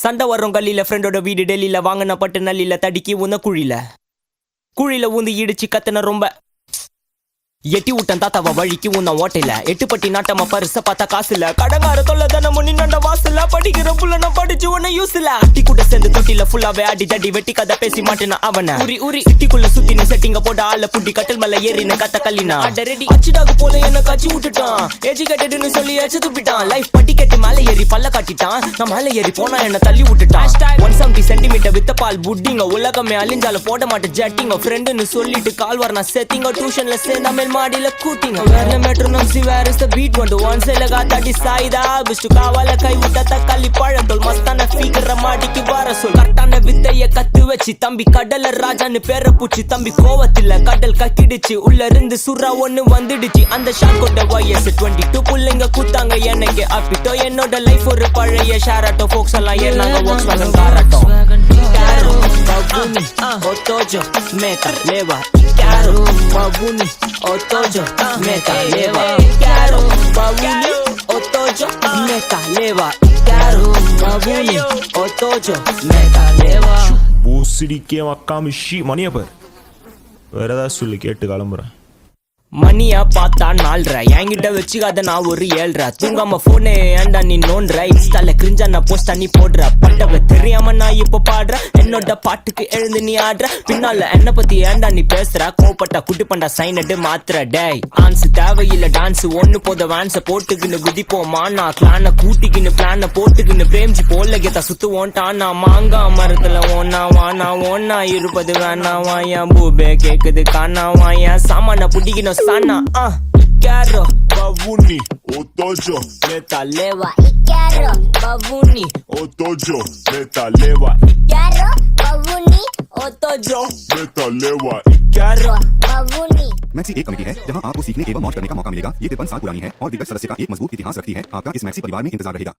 சண்டை வரும் கல்லில ஃப்ரெண்டோட வீடு டெல்லியில வாங்கின பட்டு நல்லில தடிக்கி உந்த குழியில ஊந்து இடிச்சு கத்துன ரொம்ப எட்டி விட்டன் தாத்தாவ வழிக்கு உன்ன ஓட்டையில 8 பட்டி நாட்டமா பரிச பார்த்தா காசு இல்ல கடங்கார தொல்ல தானே முன்னி நண்ட வாசல படிக்கிற புள்ள நான் படிச்சு உன்ன யூஸ் இல்ல அட்டி கூட சேர்ந்து தொட்டில ஃபுல்லாவே அடி தடி வெட்டி கதை பேசி மாட்டேனா அவன உரி இட்டிக்குள்ள சுத்தின செட்டிங்க போட ஆள புட்டி கட்டல் மேல ஏறின கத்த கல்லினா ரெடி அச்சிடாக்கு போல என்ன காட்சி விட்டுட்டான் எஜுகேட்டட்னு சொல்லி எச்சு துப்பிட்டான் லைஃப் பட்டி கட்டி மேல ஏறி பல்ல காட்டிட்டான் நான் மேல ஏறி போனா என்ன தள்ளி விட்டுட்டான் 170 சென்டிமீட்டர் வித்த பால் புட்டிங்க உலகமே அழிஞ்சால போட மாட்டேன் ஜட்டிங்க ஃப்ரெண்டுன்னு சொல்லிட்டு கால் வர நான் செத்திங்க டியூஷன்ல சேர்ந்தாமே மாடில கூட்டிங்க வேற metronome see where is the beat வந்து ஒன் சைல காத்தாடி சாய்தா பிஸ்டு காவால கை விட்ட தக்காளி பழத்தோல் மஸ்தான ஃபீகர மாடிக்கு வர சொல் கட்டான வித்தைய கத்து வச்சு தம்பி கடல ராஜான்னு பேர பூச்சி தம்பி கோவத்துல கடல் கக்கிடுச்சு உள்ள இருந்து சுறா ஒண்ணு வந்துடுச்சு அந்த ஷாக்கோட வயசு 22 புள்ளைங்க கூத்தாங்க எனக்கு அப்பிட்டோ என்னோட லைஃப் ஒரு பழைய ஷாராட்டோ ஃபோக்ஸ் எல்லாம் ஏறினாங்க வாக்ஸ் வேகன் காராட்டோ Caro, babuni, otojo, meta, leva Caro, babuni, otojo, meta, leva Caro, babuni, otojo, meta, leva Caro, babuni, otojo, meta, leva பூசிடிக்கே மக்காம ஷி மணியை பார் வேற ஏதாவது சொல்லி கேட்டு கிளம்புறேன் மணியா பார்த்தா 4:30 என்கிட்ட வச்சுக்காத நான் ஒரு 7:30 தூங்காம போனே ஏண்டா நீ நோன்ற இன்ஸ்டால கிரிஞ்சா நான் போஸ்ட் பண்ணி போடுற பட்டவ தெரியாம நான் இப்ப பாடுற என்னோட பாட்டுக்கு எழுந்து நீ ஆடுற பின்னால என்ன பத்தி ஏண்டா நீ பேசுற கோப்பட்டா குட்டி பண்டா சைனட்டு மாத்திர டேய் ஆன்ஸ் தேவையில்ல டான்ஸ் ஒண்ணு போத வான்ஸ போட்டுக்கின்னு குதிப்போமா நான் கிளான கூட்டிக்கின்னு பிளான போட்டுக்கின்னு பிரேம்ஜி போல கேத்தா சுத்துவோன்ட்டான் நான் மாங்கா மரத்துல ஒன்னா இருப்பது வேணாவா என் பூபே கேக்குது காணாவா என் சாமான புடிக்கணும் sana Caro, babuni, otojo, meta leva Caro, babuni, otojo, meta leva Caro, babuni, otojo, meta leva Caro, babuni maxi एक कमेटी है जहां आपको सीखने एवं मौज करने का मौका मिलेगा। ये 53 साल पुरानी है और दिग्गज सदस्य का एक मजबूत इतिहास रखती है। आपका इस मैक्सी परिवार में इंतजार रहेगा।